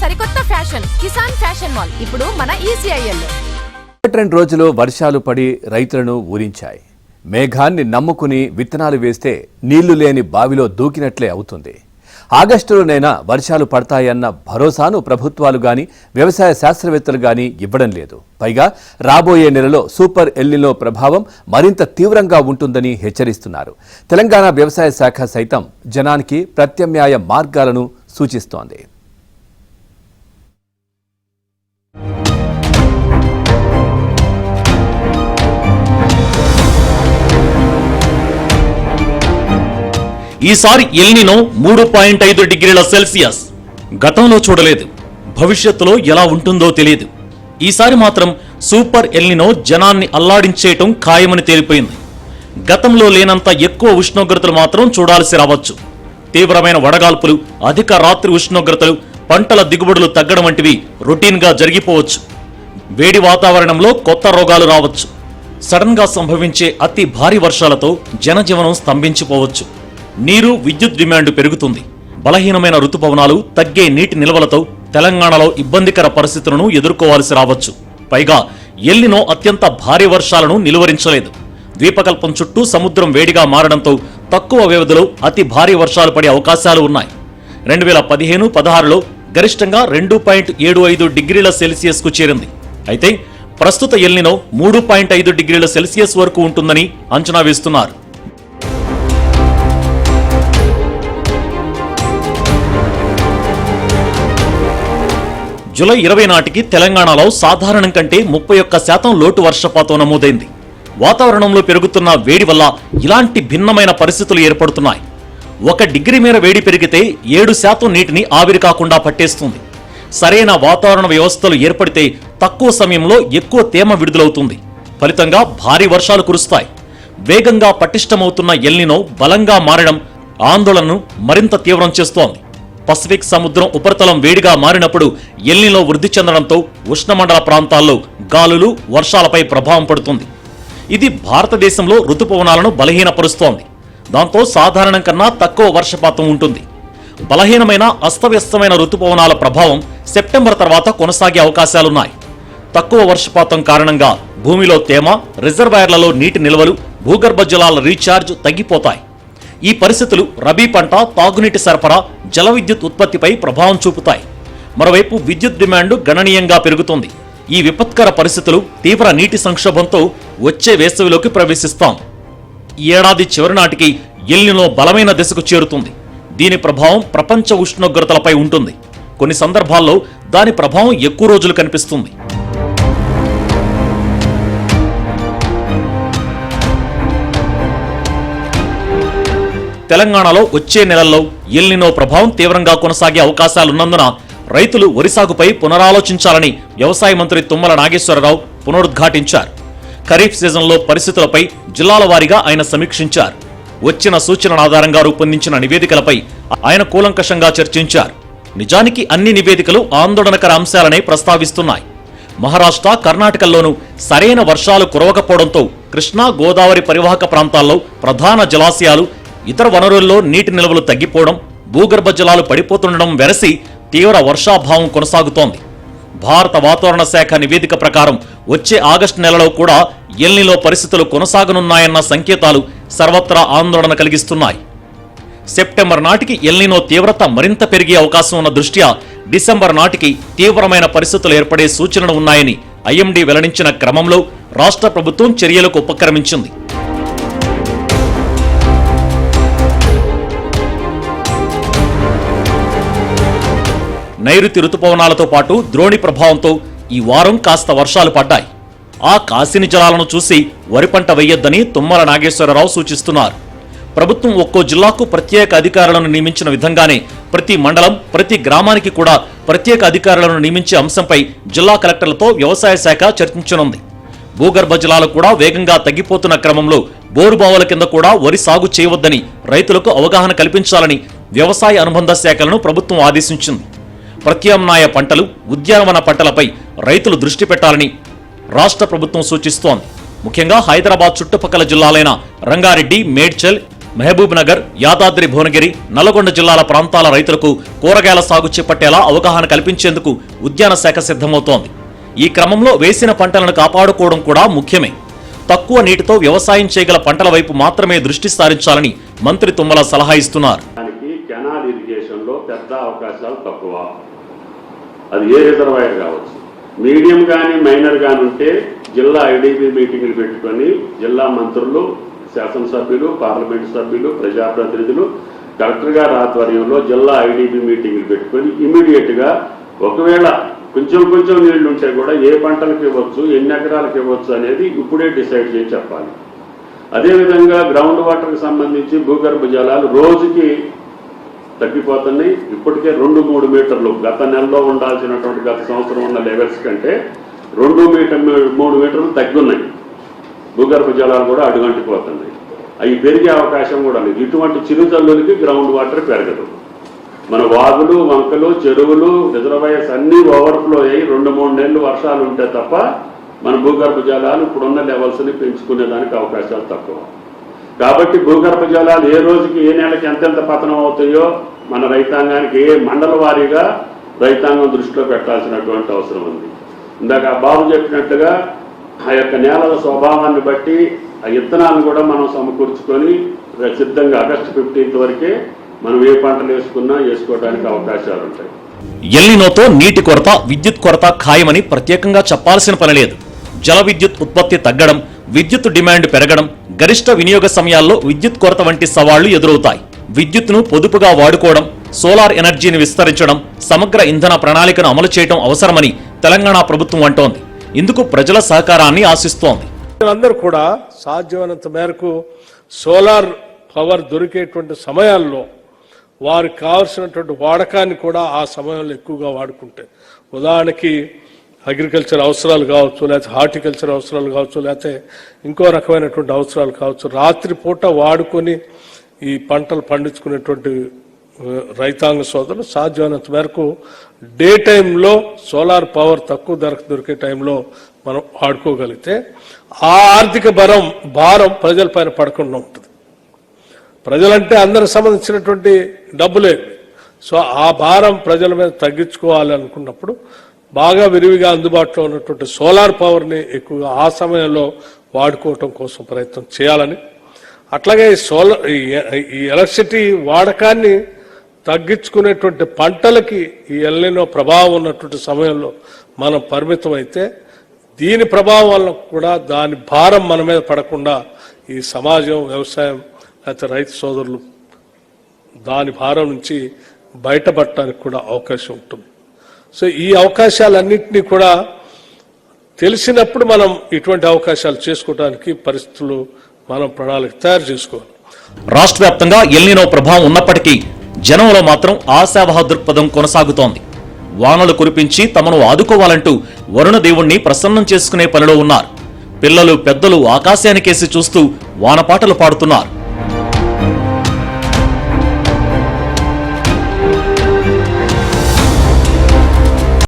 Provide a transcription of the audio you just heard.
సరికొత్త fashion Kisan fashion mall ఇప్పుడు మన ఈసీఐఎల్. 2 రోజులు వర్షాలు పడి రైతులను ఊరించాయి. మేఘాన్ని నమ్ముకుని విత్తనాలు వేస్తే నీళ్లు లేని బావిలో దూకినట్లే అవుతుంది. ఆగస్టులోనైనా వర్షాలు పడతాయన్న భరోసాను ప్రభుత్వాలు గాని వ్యవసాయ శాస్త్రవేత్తలు గాని ఇవ్వడం లేదు. పైగా రాబోయే నెలలో సూపర్ ఎల్నినో ప్రభావం మరింత తీవ్రంగా ఉంటుందని హెచ్చరిస్తున్నారు. తెలంగాణ వ్యవసాయ శాఖ సైతం జనానికి ప్రత్యామ్నాయ మార్గాలను సూచిస్తోంది. ఈసారి ఎల్నినో 3.5 డిగ్రీల సెల్సియస్. గతంలో చూడలేదు, భవిష్యత్తులో ఎలా ఉంటుందో తెలియదు. ఈసారి మాత్రం సూపర్ ఎల్నినో జనాన్ని అల్లాడించేయటం ఖాయమని తేలిపోయింది. గతంలో లేనంత ఎక్కువ ఉష్ణోగ్రతలు మాత్రం చూడాల్సి రావచ్చు. తీవ్రమైన వడగాల్పులు, అధిక రాత్రి ఉష్ణోగ్రతలు, పంటల దిగుబడులు తగ్గడం వంటివి రొటీన్గా జరిగిపోవచ్చు. వేడి వాతావరణంలో కొత్త రోగాలు రావచ్చు. సడన్ గా సంభవించే అతి భారీ వర్షాలతో జనజీవనం స్తంభించిపోవచ్చు. నీరు, విద్యుత్ డిమాండ్ పెరుగుతుంది. బలహీనమైన రుతుపవనాలు, తగ్గే నీటి నిల్వలతో తెలంగాణలో ఇబ్బందికర పరిస్థితులను ఎదుర్కోవాల్సి రావచ్చు. పైగా ఎల్నినో అత్యంత భారీ వర్షాలను నిలువరించలేదు. ద్వీపకల్పం చుట్టూ సముద్రం వేడిగా మారడంతో తక్కువ వ్యవధిలో అతి భారీ వర్షాలు పడే అవకాశాలు ఉన్నాయి. 2015-16లో గరిష్టంగా 2.75 డిగ్రీల సెల్సియస్ కు చేరింది. అయితే ప్రస్తుత ఎల్నినో 3.5 డిగ్రీల సెల్సియస్ వరకు ఉంటుందని అంచనా వేస్తున్నారు. జూలై 20 నాటికి తెలంగాణలో సాధారణం కంటే 31% లోటు వర్షపాతం నమోదైంది. వాతావరణంలో పెరుగుతున్న వేడి వల్ల ఇలాంటి భిన్నమైన పరిస్థితులు ఏర్పడుతున్నాయి. 1 డిగ్రీ మేర వేడి పెరిగితే 7% నీటిని ఆవిరి కాకుండా పట్టేస్తుంది. సరైన వాతావరణ వ్యవస్థలు ఏర్పడితే తక్కువ సమయంలో ఎక్కువ తేమ విడుదలవుతుంది. ఫలితంగా భారీ వర్షాలు కురుస్తాయి. వేగంగా పటిష్టమవుతున్న ఎల్నినో బలంగా మారడం ఆందోళనను మరింత తీవ్రం చేస్తోంది. పసిఫిక్ సముద్రం ఉపరితలం వేడిగా మారినప్పుడు ఎల్నినో వృద్ధి చెందడంతో ఉష్ణమండల ప్రాంతాల్లో గాలులు, వర్షాలపై ప్రభావం పడుతుంది. ఇది భారతదేశంలో ఋతుపవనాలను బలహీనపరుస్తోంది. దాంతో సాధారణం కన్నా తక్కువ వర్షపాతం ఉంటుంది. బలహీనమైన, అస్తవ్యస్తమైన ఋతుపవనాల ప్రభావం సెప్టెంబర్ తర్వాత కొనసాగే అవకాశాలున్నాయి. తక్కువ వర్షపాతం కారణంగా భూమిలో తేమ, రిజర్వాయర్లలో నీటి నిల్వలు, భూగర్భ జలాల రీఛార్జ్ తగ్గిపోతాయి. ఈ పరిస్థితులు రబీ పంట, తాగునీటి సరఫరా, జల విద్యుత్ ఉత్పత్తిపై ప్రభావం చూపుతాయి. మరోవైపు విద్యుత్ డిమాండ్ గణనీయంగా పెరుగుతుంది. ఈ విపత్కర పరిస్థితులు తీవ్ర నీటి సంక్షోభంతో వచ్చే వేసవిలోకి ప్రవేశిస్తాం. ఈ ఏడాది చివరి నాటికి ఎల్నినో బలమైన దశకు చేరుతుంది. దీని ప్రభావం ప్రపంచ ఉష్ణోగ్రతలపై ఉంటుంది. కొన్ని సందర్భాల్లో దాని ప్రభావం ఎక్కువ రోజులు కనిపిస్తుంది. తెలంగాణలో వచ్చే నెలల్లో ఎల్నినో ప్రభావం తీవ్రంగా కొనసాగే అవకాశాలున్నందున రైతులు వరి సాగుపై పునరాలోచించాలని వ్యవసాయ మంత్రి తుమ్మల నాగేశ్వరరావు పునరుద్ఘాటించారు. ఖరీఫ్ సీజన్లో పరిస్థితులపై జిల్లాల వారీగా ఆయన సమీక్షించారు. వచ్చిన సూచనల ఆధారంగా రూపొందించిన నివేదికలపై ఆయన కూలంకషంగా చర్చించారు. నిజానికి అన్ని నివేదికలు ఆందోళనకర అంశాలనే ప్రస్తావిస్తున్నాయి. మహారాష్ట్ర, కర్ణాటకల్లోనూ సరైన వర్షాలు కురవకపోవడంతో కృష్ణా, గోదావరి పరివాహక ప్రాంతాల్లో ప్రధాన జలాశయాలు, ఇతర వనరుల్లో నీటి నిల్వలు తగ్గిపోవడం, భూగర్భ జలాలు పడిపోతుండడం వెరసి తీవ్ర వర్షాభావం కొనసాగుతోంది. భారత వాతావరణ శాఖ నివేదిక ప్రకారం వచ్చే ఆగస్టు నెలలో కూడా ఎల్నినో పరిస్థితులు కొనసాగనున్నాయన్న సంకేతాలు సర్వత్రా ఆందోళన కలిగిస్తున్నాయి. సెప్టెంబర్ నాటికి ఎల్నినో తీవ్రత మరింత పెరిగే అవకాశం ఉన్న దృష్ట్యా డిసెంబర్ నాటికి తీవ్రమైన పరిస్థితులు ఏర్పడే సూచనలు ఉన్నాయని ఐఎండీ వెల్లడించిన క్రమంలో రాష్ట్ర ప్రభుత్వం చర్యలకు ఉపక్రమించింది. నైరుతి ఋతుపవనాలతో పాటు ద్రోణి ప్రభావంతో ఈ వారం కాస్త వర్షాలు పడ్డాయి. ఆ కాసిని జలాలను చూసి వరి పంట వేయొద్దని తుమ్మల నాగేశ్వరరావు సూచిస్తున్నారు. ప్రభుత్వం ఒక్కో జిల్లాకు ప్రత్యేక అధికారులను నియమించిన విధంగానే ప్రతి మండలం, ప్రతి గ్రామానికి కూడా ప్రత్యేక అధికారులను నియమించే అంశంపై జిల్లా కలెక్టర్లతో వ్యవసాయ శాఖ చర్చించనుంది. భూగర్భ జలాలు కూడా వేగంగా తగ్గిపోతున్న క్రమంలో బోరుబావుల కింద కూడా వరి సాగు చేయవద్దని రైతులకు అవగాహన కల్పించాలని వ్యవసాయ అనుబంధ శాఖలను ప్రభుత్వం ఆదేశించింది. ప్రత్యామ్నాయ పంటలు, ఉద్యానవన పంటలపై రైతులు దృష్టి పెట్టాలని రాష్ట్ర ప్రభుత్వం సూచిస్తోంది. ముఖ్యంగా హైదరాబాద్ చుట్టుపక్కల జిల్లాలైన రంగారెడ్డి, మేడ్చల్, మహబూబ్ నగర్, యాదాద్రి భువనగిరి, నల్లగొండ జిల్లాల ప్రాంతాల రైతులకు కూరగాయల సాగు చేపట్టేలా అవగాహన కల్పించేందుకు ఉద్యాన శాఖ సిద్ధమవుతోంది. ఈ క్రమంలో వేసిన పంటలను కాపాడుకోవడం కూడా ముఖ్యమే. తక్కువ నీటితో వ్యవసాయం చేయగల పంటల వైపు మాత్రమే దృష్టి సారించాలని మంత్రి తుమ్మల సలహా ఇస్తున్నారు. కెనాల్ ఇరిగేషన్ లో పెద్ద అవకాశాలు తక్కువ. అది ఏ రిజర్వాయర్ కావచ్చు, మీడియం కానీ మైనర్ కానీ ఉంటే జిల్లా ఐడిబి మీటింగ్లు పెట్టుకొని జిల్లా మంత్రులు, శాసనసభ్యులు, పార్లమెంటు సభ్యులు, ప్రజాప్రతినిధులు, కలెక్టర్ గారి ఆధ్వర్యంలో జిల్లా ఐడిబి మీటింగ్లు పెట్టుకొని ఇమీడియట్ గా ఒకవేళ కొంచెం నీళ్లు ఉంటే కూడా ఏ పంటలకు ఇవ్వచ్చు, ఎన్ని ఎకరాలకు ఇవ్వచ్చు అనేది ఇప్పుడే డిసైడ్ చేసి చెప్పాలి. అదేవిధంగా గ్రౌండ్ వాటర్కి సంబంధించి భూగర్భ జలాలు రోజుకి తగ్గిపోతున్నాయి. ఇప్పటికే 2-3 మీటర్లు గత నెలలో ఉండాల్సినటువంటి గత సంవత్సరం ఉన్న లెవెల్స్ కంటే 2-3 మీటర్లు తగ్గున్నాయి. భూగర్భ జలాలు కూడా అడుగంటిపోతున్నాయి. అవి పెరిగే అవకాశం కూడా లేదు. ఇటువంటి చిరుతల్లులకి గ్రౌండ్ వాటర్ పెరగదు. మన వాగులు, వంకలు, చెరువులు, రిజర్వాయర్స్ అన్నీ ఓవర్ఫ్లో అయ్యి 2-3 నెలలు వర్షాలు ఉంటే తప్ప మన భూగర్భ జలాలు ఇప్పుడున్న లెవెల్స్ని పెంచుకునేదానికి అవకాశాలు తక్కువ. కాబట్టి భూగర్భ జలాలు ఏ రోజుకి ఏ నెలకి ఎంతెంత పతనం అవుతాయో మన రైతాంగానికి ఏ మండల వారీగా రైతాంగం దృష్టిలో పెట్టాల్సినటువంటి అవసరం ఉంది. ఇందాక బాబు చెప్పినట్టుగా ఆ యొక్క నేలల స్వభావాన్ని బట్టి ఆ విత్తనాలను కూడా మనం సమకూర్చుకొని సిద్ధంగా ఆగస్టు 15 వరకే మనం ఏ పంటలు వేసుకోవడానికి అవకాశాలు ఉంటాయి. ఎల్నినోతో నీటి కొరత, విద్యుత్ కొరత ఖాయమని ప్రత్యేకంగా చెప్పాల్సిన పని లేదు. జల విద్యుత్ ఉత్పత్తి తగ్గడం, విద్యుత్ డిమాండ్ పెరగడం, గరిష్ట వినియోగ సమయాల్లో విద్యుత్ కొరత వంటి సవాళ్లు ఎదురవుతాయి. విద్యుత్తును పొదుపుగా వాడుకోవడం, సోలార్ ఎనర్జీని విస్తరించడం, సమగ్ర ఇంధన ప్రణాళికను అమలు చేయడం అవసరమని తెలంగాణ ప్రభుత్వం అంటోంది. ఇందుకు ప్రజల సహకారాన్ని ఆశిస్తోంది. అందరూ కూడా సాధ్యమైనంత మేరకు సోలార్ పవర్ దొరికేటువంటి సమయాల్లో వారికి కావాల్సినటువంటి వాడకాన్ని కూడా ఆ సమయంలో ఎక్కువగా వాడుకుంటే, ఉదాహరణకి అగ్రికల్చర్ అవసరాలు కావచ్చు, లేకపోతే హార్టికల్చర్ అవసరాలు కావచ్చు, లేకపోతే ఇంకో రకమైనటువంటి అవసరాలు కావచ్చు, రాత్రిపూట వాడుకొని ఈ పంటలు పండించుకునేటువంటి రైతాంగ సోదరులు సాధ్యమైనంత మేరకు డే టైంలో సోలార్ పవర్ తక్కువ ధరకు దొరికే టైంలో మనం వాడుకోగలిగితే ఆ ఆర్థిక భారం ప్రజలపైన పడకుండా ఉంటుంది. ప్రజలంటే అందరికి సంబంధించినటువంటి డబ్బులే. సో ఆ భారం ప్రజల మీద తగ్గించుకోవాలి అనుకున్నప్పుడు బాగా విరివిగా అందుబాటులో ఉన్నటువంటి సోలార్ పవర్ని ఎక్కువగా ఆ సమయంలో వాడుకోవటం కోసం ప్రయత్నం చేయాలని, అట్లాగే ఈ ఎలక్ట్రిసిటీ వాడకాన్ని తగ్గించుకునేటువంటి పంటలకి ఈ ఎల్నినో ప్రభావం ఉన్నటువంటి సమయంలో మనం పరిమితం అయితే దీని ప్రభావం వల్ల కూడా దాని భారం మన మీద పడకుండా ఈ సమాజం, వ్యవసాయం, లేకపోతే రైతు సోదరులు దాని భారం నుంచి బయటపడటానికి కూడా అవకాశం ఉంటుంది. సో ఈ అవకాశాలన్నింటినీ కూడా తెలిసినప్పుడు మనం ఇటువంటి అవకాశాలు చేసుకోవడానికి పరిస్థితులు మనం ప్రణాళిక తయారు చేసుకోవాలి. రాష్ట్ర వ్యాప్తంగా ఎల్నినో ప్రభావం ఉన్నప్పటికీ జనంలో మాత్రం ఆశావహ దృక్పథం కొనసాగుతోంది. వానలు కురిపించి తమను ఆదుకోవాలంటూ వరుణ దేవుణ్ణి ప్రసన్నం చేసుకునే పనిలో ఉన్నారు. పిల్లలు, పెద్దలు ఆకాశానికేసి చూస్తూ వానపాటలు పాడుతున్నారు.